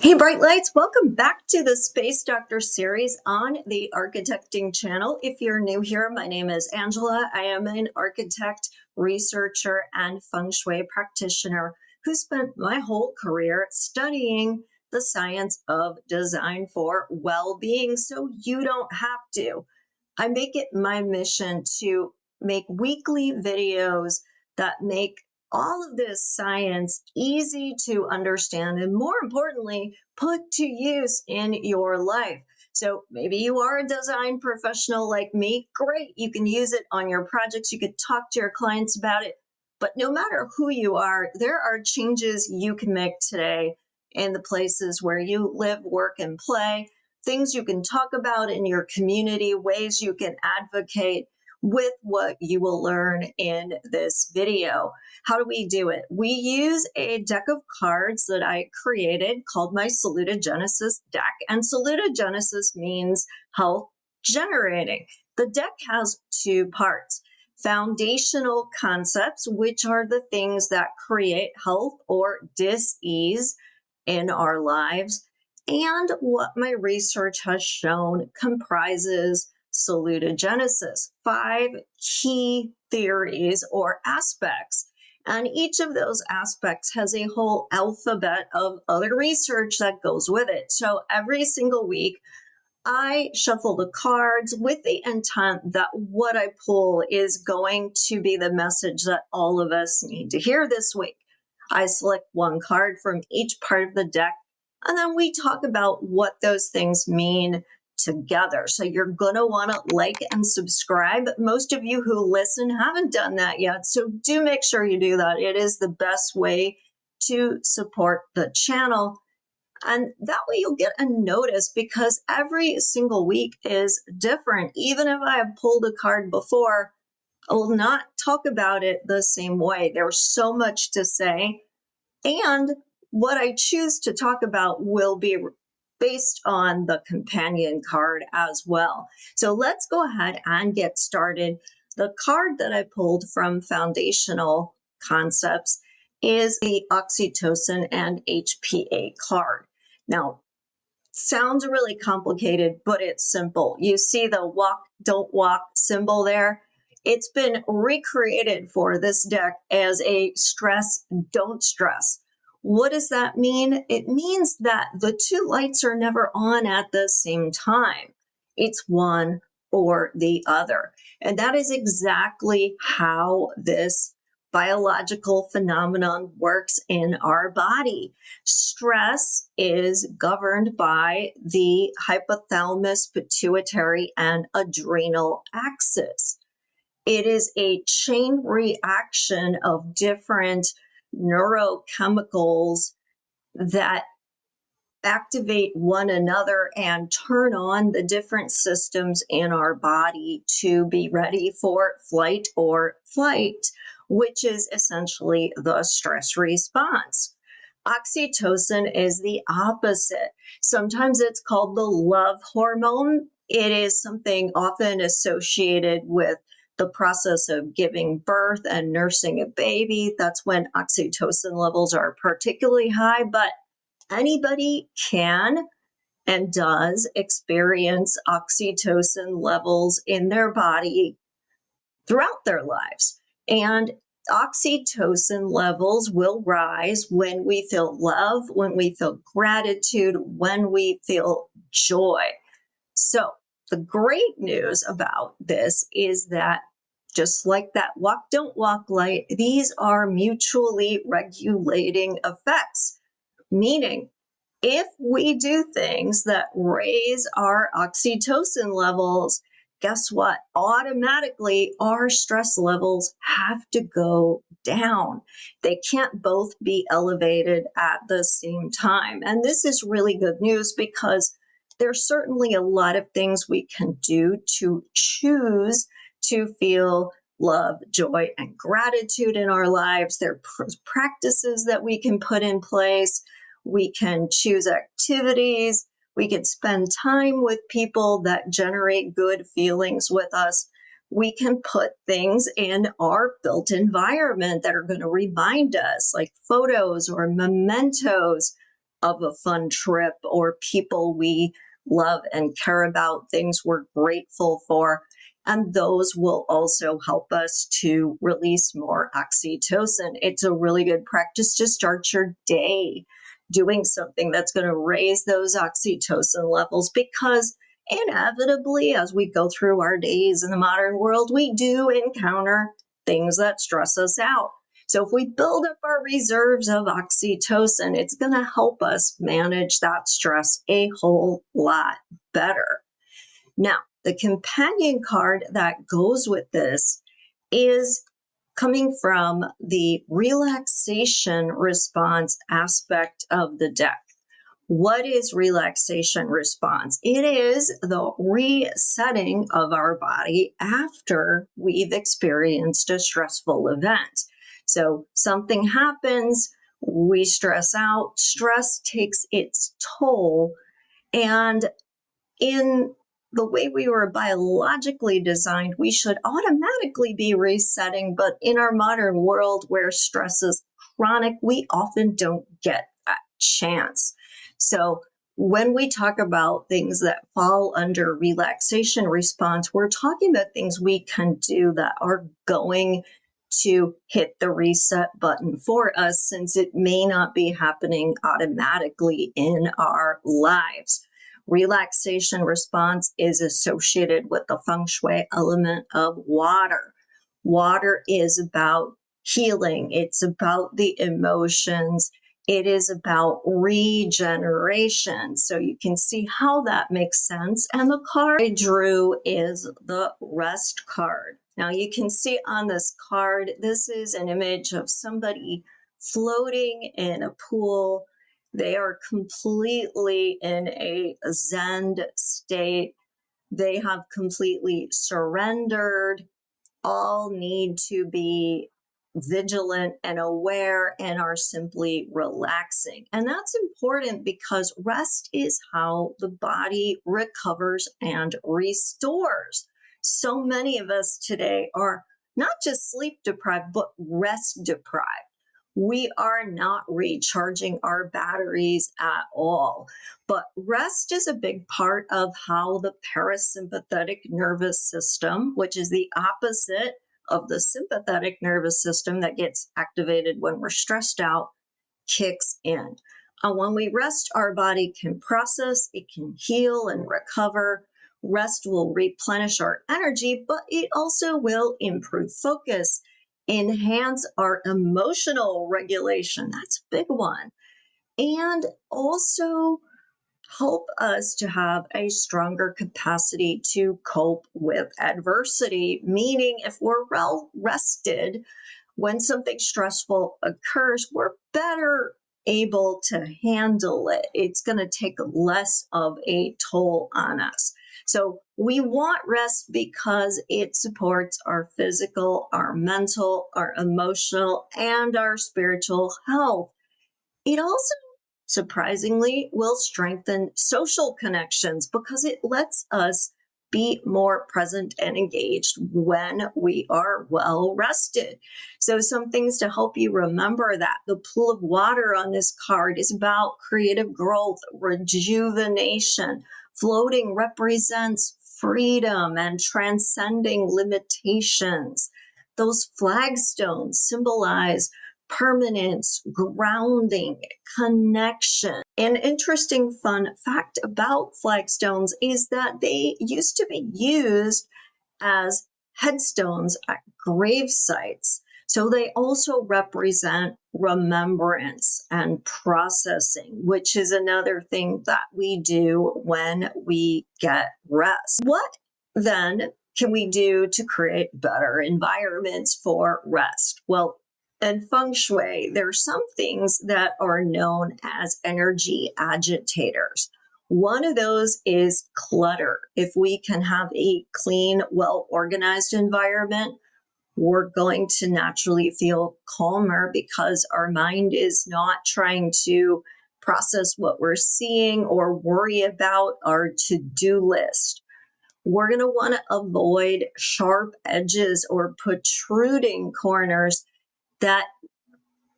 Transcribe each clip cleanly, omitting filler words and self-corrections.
Hey, Bright Lights, welcome back to the Space Doctor series on the Architecting channel. If you're new here, my name is Angela. I am an architect, researcher, and feng shui practitioner who spent my whole career studying the science of design for well-being so you don't have to. I make it my mission to make weekly videos that make all of this science easy to understand and, more importantly, put to use in your life. So maybe you are a design professional like me. Great. You can use it on your projects. You could talk to your clients about it. But no matter who you are, there are changes you can make today in the places where you live, work, and play, things you can talk about in your community, ways you can advocate with what you will learn in this video. How do we do it? We use a deck of cards that I created called my Salutogenesis deck, and Salutogenesis means health generating. The deck has two parts: foundational concepts, which are the things that create health or dis-ease in our lives, and what my research has shown comprises salutogenesis, 5 key theories or aspects. And each of those aspects has a whole alphabet of other research that goes with it. So every single week, I shuffle the cards with the intent that what I pull is going to be the message that all of us need to hear this week. I select one card from each part of the deck, and then we talk about what those things mean together. So you're going to want to like and subscribe. Most of you who listen haven't done that yet, so do make sure you do that. It is the best way to support the channel. And that way you'll get a notice, because every single week is different. Even if I have pulled a card before, I will not talk about it the same way. There's so much to say. And what I choose to talk about will be based on the companion card as well. So let's go ahead and get started. The card that I pulled from Foundational Concepts is the oxytocin and HPA card. Now, sounds really complicated, but it's simple. You see the walk, don't walk symbol there? It's been recreated for this deck as a stress, don't stress. What does that mean? It means that the two lights are never on at the same time. It's one or the other. And that is exactly how this biological phenomenon works in our body. Stress is governed by the hypothalamus, pituitary, and adrenal axis. It is a chain reaction of different neurochemicals that activate one another and turn on the different systems in our body to be ready for flight or flight, which is essentially the stress response. Oxytocin is the opposite. Sometimes it's called the love hormone. It is something often associated with the process of giving birth and nursing a baby. That's when oxytocin levels are particularly high, but anybody can and does experience oxytocin levels in their body throughout their lives. And oxytocin levels will rise when we feel love, when we feel gratitude, when we feel joy. So the great news about this is that just like that walk, don't walk light, these are mutually regulating effects. Meaning, if we do things that raise our oxytocin levels, guess what? Automatically, our stress levels have to go down. They can't both be elevated at the same time. And this is really good news, because there's certainly a lot of things we can do to choose to feel love, joy, and gratitude in our lives. There are practices that we can put in place. We can choose activities. We can spend time with people that generate good feelings with us. We can put things in our built environment that are going to remind us, like photos or mementos. of a fun trip or people we love and care about, things we're grateful for. And those will also help us to release more oxytocin. It's a really good practice to start your day doing something that's going to raise those oxytocin levels, because inevitably, as we go through our days in the modern world, we do encounter things that stress us out. So if we build up our reserves of oxytocin, it's going to help us manage that stress a whole lot better. Now, the companion card that goes with this is coming from the relaxation response aspect of the deck. What is relaxation response? It is the resetting of our body after we've experienced a stressful event. So something happens, we stress out, stress takes its toll, and in the way we were biologically designed, we should automatically be resetting. But in our modern world where stress is chronic, we often don't get that chance. So when we talk about things that fall under relaxation response, we're talking about things we can do that are going to hit the reset button for us, since it may not be happening automatically in our lives. Relaxation response is associated with the feng shui element of water. Water is about healing. It's about the emotions. It is about regeneration. So you can see how that makes sense. And the card I drew is the rest card. Now you can see on this card, this is an image of somebody floating in a pool. They are completely in a Zen state. They have completely surrendered. All need to be vigilant and aware and are simply relaxing. And that's important because rest is how the body recovers and restores. So many of us today are not just sleep deprived, but rest deprived. We are not recharging our batteries at all. But rest is a big part of how the parasympathetic nervous system, which is the opposite of the sympathetic nervous system that gets activated when we're stressed out, kicks in. When we rest, our body can process, it can heal and recover. Rest will replenish our energy, but it also will improve focus, enhance our emotional regulation. That's a big one. And also help us to have a stronger capacity to cope with adversity, meaning if we're well rested, when something stressful occurs, we're better able to handle it. It's going to take less of a toll on us. So we want rest because it supports our physical, our mental, our emotional, and our spiritual health. It also surprisingly will strengthen social connections because it lets us be more present and engaged when we are well rested. So some things to help you remember that. The pool of water on this card is about creative growth, rejuvenation. Floating represents freedom and transcending limitations. Those flagstones symbolize permanence, grounding, connection. An interesting fun fact about flagstones is that they used to be used as headstones at grave sites. So they also represent remembrance and processing, which is another thing that we do when we get rest. What then can we do to create better environments for rest? Well, in feng shui, there are some things that are known as energy agitators. One of those is clutter. If we can have a clean, well-organized environment, we're going to naturally feel calmer because our mind is not trying to process what we're seeing or worry about our to-do list. We're going to want to avoid sharp edges or protruding corners that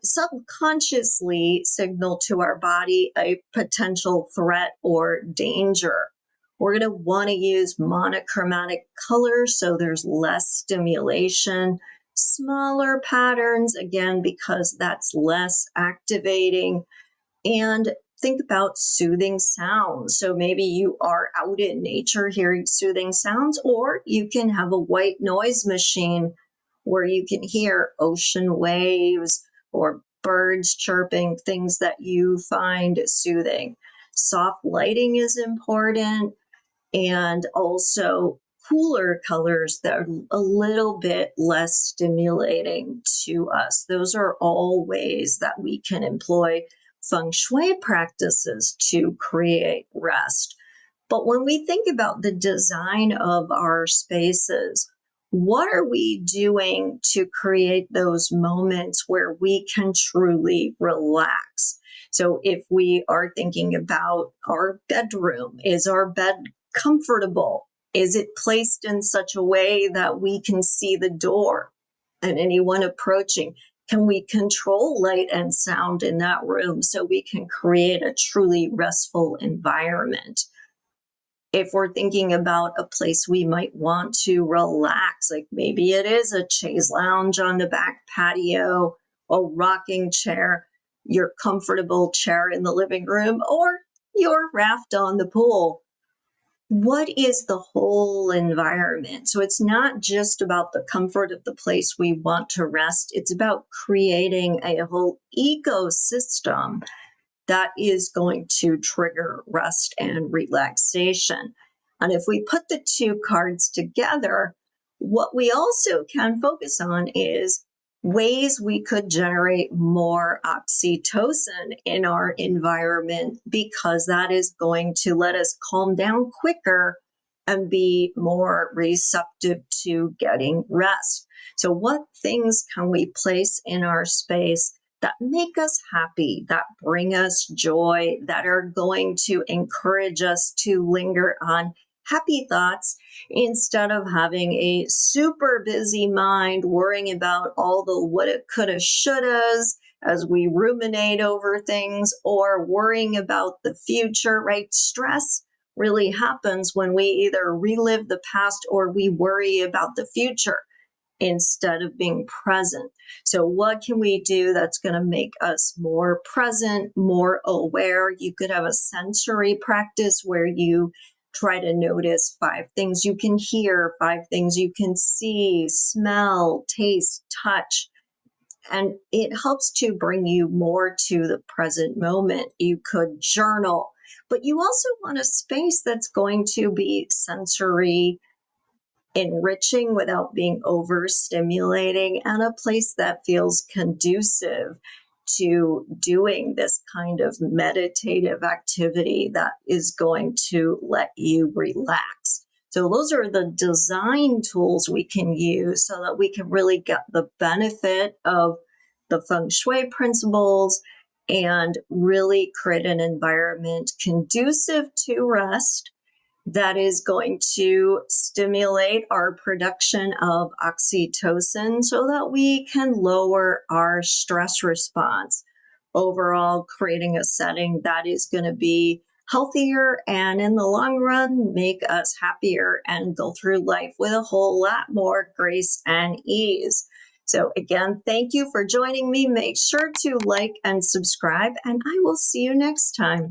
subconsciously signal to our body a potential threat or danger. We're going to want to use monochromatic colors so there's less stimulation, smaller patterns, again, because that's less activating, and think about soothing sounds. So maybe you are out in nature hearing soothing sounds, or you can have a white noise machine where you can hear ocean waves or birds chirping, things that you find soothing. Soft lighting is important, and also cooler colors that are a little bit less stimulating to us. Those are all ways that we can employ feng shui practices to create rest. But when we think about the design of our spaces, what are we doing to create those moments where we can truly relax? So, if we are thinking about our bedroom, is our bed comfortable? Is it placed in such a way that we can see the door and anyone approaching? Can we control light and sound in that room so we can create a truly restful environment? If we're thinking about a place we might want to relax, like maybe it is a chaise lounge on the back patio, a rocking chair, your comfortable chair in the living room, or your raft on the pool, what is the whole environment? So it's not just about the comfort of the place we want to rest, it's about creating a whole ecosystem that is going to trigger rest and relaxation. And if we put the two cards together, what we also can focus on is ways we could generate more oxytocin in our environment, because that is going to let us calm down quicker and be more receptive to getting rest. So, what things can we place in our space that make us happy, that bring us joy, that are going to encourage us to linger on happy thoughts instead of having a super busy mind worrying about all the woulda, coulda, shouldas as we ruminate over things, or worrying about the future, right? Stress really happens when we either relive the past or we worry about the future instead of being present. So, what can we do that's going to make us more present, more aware? You could have a sensory practice where you try to notice 5 things you can hear, 5 things you can see, smell, taste, touch. And it helps to bring you more to the present moment. You could journal, but you also want a space that's going to be sensory enriching without being overstimulating, and a place that feels conducive to doing this kind of meditative activity that is going to let you relax. So, those are the design tools we can use so that we can really get the benefit of the feng shui principles and really create an environment conducive to rest that is going to stimulate our production of oxytocin so that we can lower our stress response. Overall, creating a setting that is going to be healthier and in the long run make us happier and go through life with a whole lot more grace and ease. So, again, thank you for joining me. Make sure to like and subscribe, and I will see you next time.